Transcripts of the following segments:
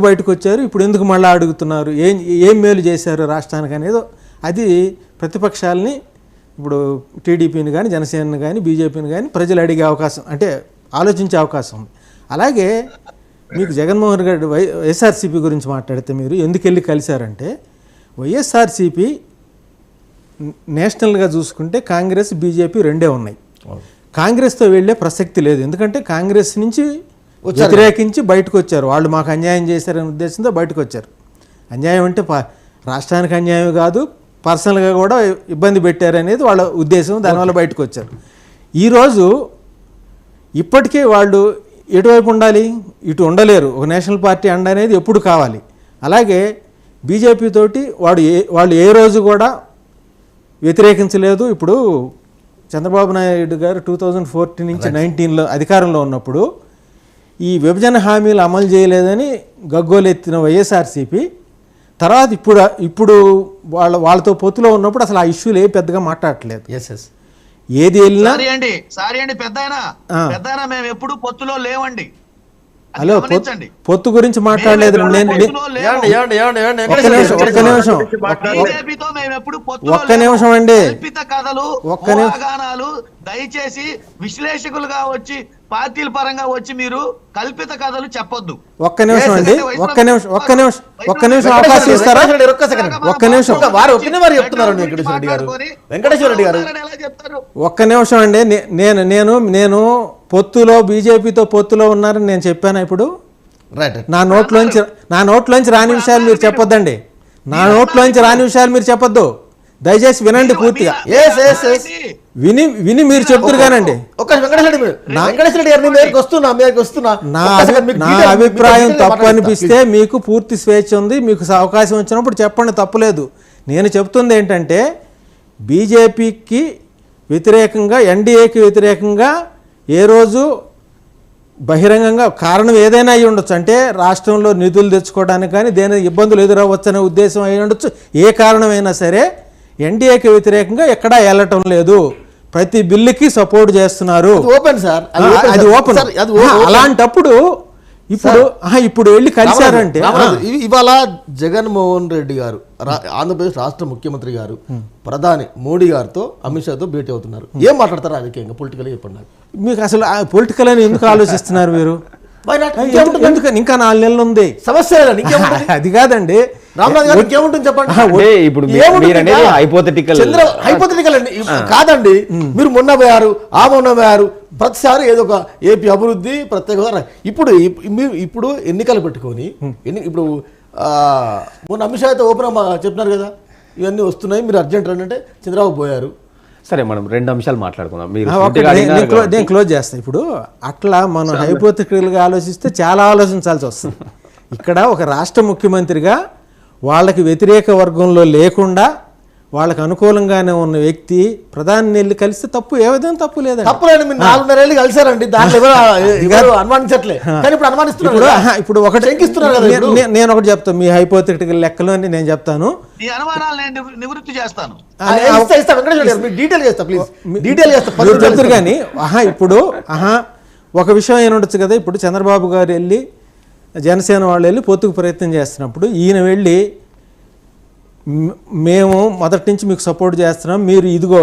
బయటకు వచ్చారు, ఇప్పుడు ఎందుకు మళ్ళీ అడుగుతున్నారు, ఏం మేలు చేశారు రాష్ట్రానికి అనేది అది ప్రతిపక్షాలని ఇప్పుడు టీడీపీని కానీ జనసేనని కానీ బీజేపీని కానీ ప్రజలు అడిగే అవకాశం అంటే ఆలోచించే అవకాశం ఉంది. అలాగే మీకు జగన్మోహన్ రెడ్డి వైఎస్ఆర్సీపీ గురించి మాట్లాడితే మీరు ఎందుకు వెళ్ళి కలిశారంటే వైఎస్ఆర్సీపీ నేషనల్గా చూసుకుంటే కాంగ్రెస్ బీజేపీ రెండే ఉన్నాయి. కాంగ్రెస్తో వెళ్ళే ప్రసక్తి లేదు, ఎందుకంటే కాంగ్రెస్ నుంచి వ్యతిరేకించి బయటకు వచ్చారు. వాళ్ళు మాకు అన్యాయం చేశారనే ఉద్దేశంతో బయటకు వచ్చారు. అన్యాయం అంటే రాష్ట్రానికి అన్యాయం కాదు, పర్సనల్గా కూడా ఇబ్బంది పెట్టారనేది వాళ్ళ ఉద్దేశం, దానివల్ల బయటకు వచ్చారు. ఈరోజు ఇప్పటికే వాళ్ళు ఎటువైపు ఉండాలి, ఇటు ఉండలేరు. ఒక నేషనల్ పార్టీ అండ అనేది ఎప్పుడు కావాలి. అలాగే బీజేపీ తోటి వాళ్ళు ఏ రోజు కూడా వ్యతిరేకించలేదు. ఇప్పుడు చంద్రబాబు నాయుడు గారు 2014 నుంచి 19లో అధికారంలో ఉన్నప్పుడు ఈ విభజన హామీలు అమలు చేయలేదని గగ్గోలెత్తిన వైఎస్ఆర్సీపీ తర్వాత ఇప్పుడు వాళ్ళతో పొత్తులో ఉన్నప్పుడు అసలు ఆ ఇష్యూలు ఏ పెద్దగా మాట్లాడట్లేదు. ఏది వెళ్ళినా సారీ అండి పెద్దయినా మేము ఎప్పుడు పొత్తులో లేవండి. హలో, పొత్తు గురించి మాట్లాడలేదు. ఒక్క నిమిషం అండి, కథలు దయచేసి విశ్లేషకులుగా వచ్చి పార్టీల పరంగా వచ్చి మీరు కల్పిత కథలు చెప్పొద్దు. ఒక్క నిమిషం అండి, ఒక్క నిమిషం అవకాశం ఇస్తారా? ఒక్క నిమిషం, ఒక్క నిమిషం అండి. నేను పొత్తులో బీజేపీతో పొత్తులో ఉన్నారని నేను చెప్పాను. ఇప్పుడు నా నోట్లోంచి రాని విషయాలు మీరు చెప్పొద్దండి. నా నోట్లోంచి రాని విషయాలు మీరు చెప్పొద్దు. దయచేసి వినండి పూర్తిగా. విని మీరు చెప్తారు కానండి. నా అభిప్రాయం తప్పు అనిపిస్తే మీకు పూర్తి స్వేచ్ఛ ఉంది, మీకు అవకాశం వచ్చినప్పుడు చెప్పండి, తప్పులేదు. నేను చెప్తుంది ఏంటంటే బీజేపీకి వ్యతిరేకంగా ఎన్డీఏకి వ్యతిరేకంగా ఏ రోజు బహిరంగంగా కారణం ఏదైనా అయి ఉండొచ్చు, అంటే రాష్ట్రంలో నిధులు తెచ్చుకోవడానికి కానీ దేని ఇబ్బందులు ఎదురవ్వచ్చు అనే ఉద్దేశం అయి ఉండొచ్చు. ఏ కారణమైనా సరే ఎన్డీఏకి వ్యతిరేకంగా ఎక్కడా వెళ్ళటం లేదు. ప్రతి బిల్లుకి సపోర్ట్ చేస్తున్నారు. అది ఓపెన్. అలాంటప్పుడు ఇప్పుడు వెళ్ళి కలిశారంటే ఇవాళ జగన్మోహన్ రెడ్డి గారు ఆంధ్రప్రదేశ్ రాష్ట్ర ముఖ్యమంత్రి గారు ప్రధాని మోడీ గారితో అమిత్ షాతో భేటీ అవుతున్నారు. ఏం మాట్లాడతారు రాజకీయంగా, పొలిటికల్ చెప్పండి. మీకు అసలు పొలిటికల్ అని ఎందుకు ఆలోచిస్తున్నారు మీరు? ఇంకా 4 నెలలు ఉంది. సమస్య అది కాదండి. రామరాజు గారు ఇంకేముంటుంది చెప్పండి. హైపోథెటికల్ అండి కాదండి. మీరు మొన్న పోయారు ప్రతిసారి ఏదో ఒక ఏపీ అభివృద్ధి ప్రత్యేక. ఇప్పుడు ఎన్నికలు పెట్టుకొని ఇప్పుడు మొన్న అమిత్ షా అయితే ఓపెన్ చెప్పినారు కదా, ఇవన్నీ వస్తున్నాయి, మీరు అర్జెంట్ రండి అంటే చంద్రబాబు పోయారు. సరే, మనం 2 అంశాలు మాట్లాడుకుందాం. నేను క్లోజ్ చేస్తాను. ఇప్పుడు అట్లా మనం హైపోథెటికల్గా ఆలోచిస్తే చాలా ఆలోచించాల్సి వస్తుంది. ఇక్కడ ఒక రాష్ట్ర ముఖ్యమంత్రిగా వాళ్ళకి వ్యతిరేక వర్గంలో లేకుండా వాళ్ళకి అనుకూలంగానే ఉన్న వ్యక్తి ప్రధాని వెళ్ళి కలిస్తే తప్పు ఏ విధంగా తప్పు లేదండి. తప్పులేదు. మీరు 4.5 ఏళ్ళు కలిసారండి, దాంట్లో ఎవరు అనుమానించట్లే. ఇప్పుడు ఒకటి నేను ఒకటి చెప్తాను, మీ హైపోథెటికల్ లెక్కలు అని నేను చెప్తాను. చెప్తారు కానీ ఇప్పుడు ఒక విషయం ఏముండొచ్చు కదా. ఇప్పుడు చంద్రబాబు గారు వెళ్ళి జనసేన వాళ్ళు వెళ్ళి పొత్తుకు ప్రయత్నం చేస్తున్నప్పుడు ఈయన వెళ్ళి మేము మొదటి నుంచి మీకు సపోర్ట్ చేస్తున్నాం, మీరు ఇదిగో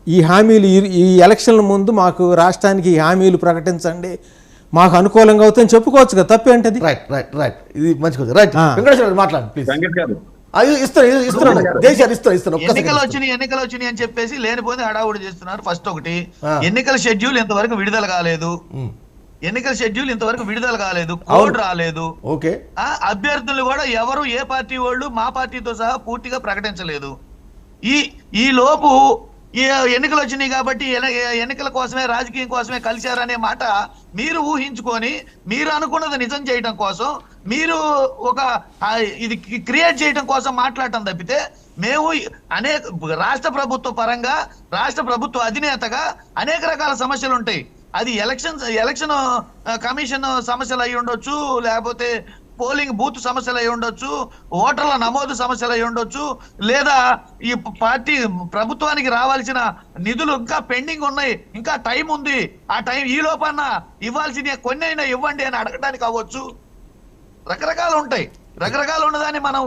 ఈ హామీలు ఈ ఎలక్షన్ల ముందు మాకు రాష్ట్రానికి ఈ హామీలు ప్రకటించండి, మాకు అనుకూలంగా అవుతుందని చెప్పుకోవచ్చు కదా, తప్పేంటది? ఇది మంచి రైట్. వెంకటేశ్వర మాట్లాడండి ప్లీజ్. ఎన్నికలు వచ్చినాయి అని చెప్పేసి లేనిపోతే హడావుడి చేస్తున్నారు. ఫస్ట్ ఒకటి, ఎన్నికల షెడ్యూల్ ఇంతవరకు విడుదల కాలేదు. కోడ్ రాలేదు. అభ్యర్థులు కూడా ఎవరు ఏ పార్టీ వాళ్ళు మా పార్టీతో సహా పూర్తిగా ప్రకటించలేదు. ఈ లోపు ఎన్నికలు వచ్చినాయి కాబట్టి ఎన్నికల కోసమే రాజకీయం కోసమే కలిశారనే మాట మీరు ఊహించుకొని మీరు అనుకున్నది నిజం చేయడం కోసం మీరు ఇది క్రియేట్ చేయడం కోసం మాట్లాడటం తప్పితే మేము రాష్ట్ర ప్రభుత్వ పరంగా రాష్ట్ర ప్రభుత్వ అధినేతగా అనేక రకాల సమస్యలు ఉంటాయి. అది ఎలక్షన్ కమిషన్ సమస్యలు అయి ఉండొచ్చు, లేకపోతే పోలింగ్ బూత్ సమస్యలు అయి ఉండొచ్చు, ఓటర్ల నమోదు సమస్యలు అయి ఉండొచ్చు, లేదా ఈ పార్టీ ప్రభుత్వానికి రావాల్సిన నిధులు ఇంకా పెండింగ్ ఉన్నాయి, ఇంకా టైం ఉంది, ఆ టైం ఈ లోపన్న ఇవ్వాల్సిన కొన్ని అయినా ఇవ్వండి అని అడగడానికి అవ్వచ్చు. రకరకాలు ఉంటాయి. రకరకాలు ఉన్నదాన్ని మనం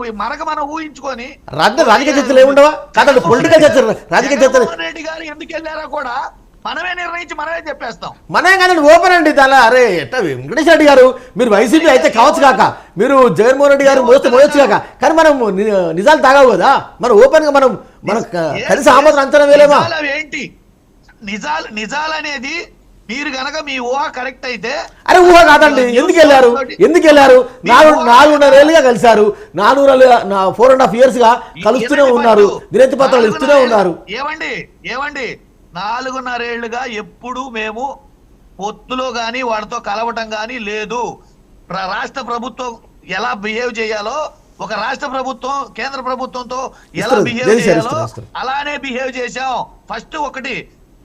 ఊహించుకొని రాజకీయ చర్చలు ఏముండవా కాదండి, పొలిటికల్ చర్చలు రాజకీయ చర్చలు జగన్మోహన్ రెడ్డి గారు ఎందుకు వెళ్ళారో కూడా మనమే నిర్ణయించి మనమే చెప్పేస్తాం. మనే కాదండి, ఓపెన్ అండి దాని. అరే ఎట్లా వెంకటేష్ రెడ్డి గారు మీరు వైసీపీ అయితే కావచ్చు కాక, మీరు జగన్మోహన్ రెడ్డి గారు మోయొచ్చు కాక, కానీ మనం నిజాలు తాగావు కదా, మనం ఓపెన్ గా మనం కలిసి ఆమోదం అంచనా వేలేమా? ఏంటి నిజాలు అనేది మీరు గనక మీ ఊహ కరెక్ట్ అయితే. అరే ఊహ కాదండి, ఎందుకు వెళ్ళారు 4.5 ఏళ్ళుగా కలిశారు, 4.5 years గా కలుస్తూనే ఉన్నారు, వినతి పత్రాలు ఇస్తూనే ఉన్నారు. ఏమండి 4.5 ఏళ్లుగా ఎప్పుడు మేము పొత్తులో గాని వాడితో కలవటం గాని లేదు. రాష్ట్ర ప్రభుత్వం ఎలా బిహేవ్ చేయాలో, ఒక రాష్ట్ర ప్రభుత్వం కేంద్ర ప్రభుత్వంతో ఎలా బిహేవ్ చేయాలో అలానే బిహేవ్ చేశాం. ఫస్ట్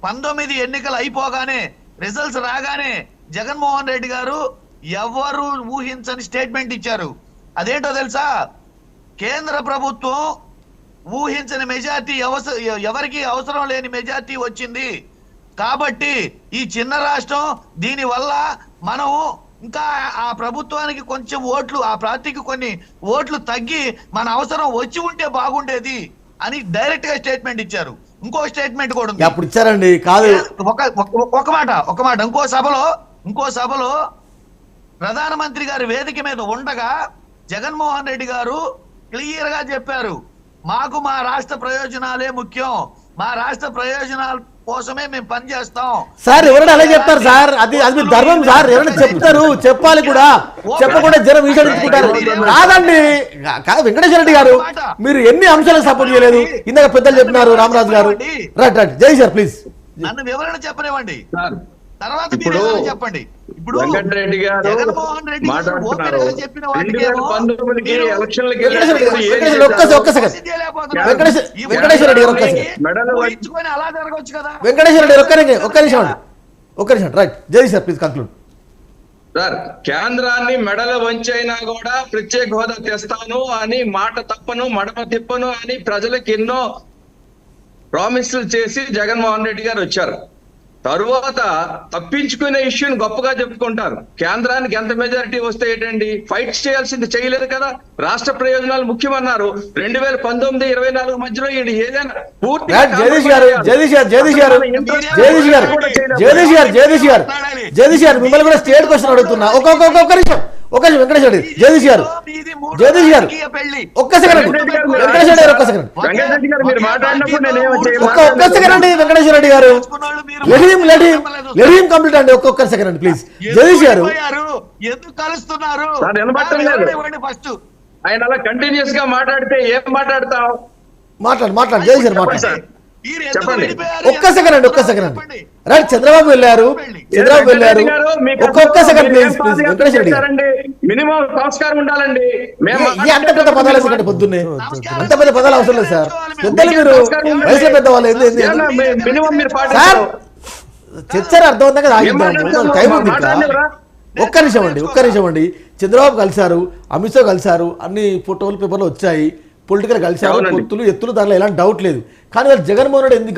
19 ఎన్నికలు అయిపోగానే రిజల్ట్స్ రాగానే జగన్మోహన్ రెడ్డి గారు ఎవరు ఊహించని స్టేట్మెంట్ ఇచ్చారు. అదేంటో తెలుసా? కేంద్ర ప్రభుత్వం ఊహించని మెజార్టీ, ఎవరికి అవసరం లేని మెజార్టీ వచ్చింది కాబట్టి ఈ చిన్న రాష్ట్రం, దీని వల్ల మనం ఇంకా ఆ ప్రభుత్వానికి కొంచెం ఓట్లు, ఆ పార్టీకి కొన్ని ఓట్లు తగ్గి మన అవసరం వచ్చి ఉంటే బాగుండేది అని డైరెక్ట్ గా స్టేట్మెంట్ ఇచ్చారు. ఇంకో స్టేట్మెంట్ కూడా ఉంది. అప్పుడు ఇచ్చారండి కాదు, ఒక మాట ఇంకో సభలో ప్రధానమంత్రి గారి వేదిక మీద ఉండగా జగన్మోహన్ రెడ్డి గారు క్లియర్ గా చెప్పారు, మాకు మా రాష్ట్ర ప్రయోజనాలే ముఖ్యం, మా రాష్ట్ర ప్రయోజనాల కోసమే మేము పనిచేస్తాం. సార్ ఎవరైనా అలా చెప్తారు సార్, అది మీ ధర్మం సార్, ఎవరైనా చెప్తారు, చెప్పాలి కూడా, చెప్పకుండా జనం ఈసాడించుకుంటారు. కాదండి వెంకటేశ్వర రెడ్డి గారు, మీరు ఎన్ని అంశాలకు సపోర్ట్ చేయలేదు, ఇందాక పెద్దలు చెప్పినారు రామరాజు గారు. రైట్ జై సార్ ప్లీజ్ నన్ను వివరణ చెప్పనివ్వండి, తర్వాత ఇప్పుడు చెప్పండి. ఇప్పుడు వెంకటరెడ్డి గారు జగన్మోహన్ రెడ్డి మాట్లాడుతున్నారు, చెప్పిన 2019కి ఎలక్షన్లకి వెంకటేశ్వర రెడ్డి గారు అలా జరగవచ్చు కదా. వెంకటేశ్వర రెడ్డి ఒక్క నిమిషం రైట్ జై సార్ ప్లీజ్ కంక్లూడ్. సార్ కేంద్రాన్ని మెడల వంచైనా కూడా ప్రత్యేక హోదా తెస్తాను అని మాట తప్పను మడమ తిప్పను అని ప్రజలకు ఎన్నో ప్రామిస్లు చేసి జగన్మోహన్ రెడ్డి గారు వచ్చారు. తరువాత తప్పించుకునే ఇష్యూని గొప్పగా చెప్పుకుంటారు. కేంద్రానికి ఎంత మెజారిటీ వస్తే ఏంటండి, ఫైట్ చేయాల్సింది చేయలేదు కదా. రాష్ట్ర ప్రయోజనాలు ముఖ్యమన్నారు. 2019-24 మధ్యలో ఏదైనా పూర్తి జగదీష్ గారు మిమ్మల్ని కూడా స్టేట్ క్వశ్చన్ అడుగుతున్నా. ఒక్క నిమిషం వెంకటేశ్వర రెడ్డి, జగదీష్ గారు ఒక్క సెకండ్, వెంకటేశ్వర రెడ్డి ఒక్క సెకండ్, వెంకటేశ్వర రెడ్డి గారు లెట్ కంప్లీట్ అండి, ఒక్కొక్క సెకండ్ అండి ప్లీజ్. జగదీష్ గారు ఎందుకు కలుస్తున్నారు? ఫస్ట్ ఆయన అలా కంటిన్యూస్ గా మాట్లాడితే ఏం మాట్లాడతాం? మాట్లాడు జగదీష్ గారు మాట్లాడు. ఒక్క సెకండ్ అండి రైట్. చంద్రబాబు వెళ్ళారు ఒక్కొక్క సెకండ్ ప్లీజ్ వెంకటేశ్వర రెడ్డి గారు. మినిమం సంస్కారం ఉండాలండి. అంత పెద్ద పదాలు ఎందుకంటే పొద్దున్నే అంత పెద్ద పదాలు అవసరం లేదు సార్. పెద్దలు మీరు వయసులో పెద్దవాళ్ళు మినిమం మీరు సార్ చర్చని అర్థవంతంగా ఆగిద్దాం, టైం ఉంది. ఒక్క నిమిషం అండి చంద్రబాబు కలిశారు, అమిత్ షా కలిశారు, అన్ని ఫోటోలు పేపర్లు వచ్చాయి, పొలిటికల్ కలిశారు, పొత్తులు ఎత్తులు, దాంట్లో ఎలాంటి డౌట్ లేదు. కానీ వాళ్ళు జగన్మోహన్ రెడ్డి ఎందుకు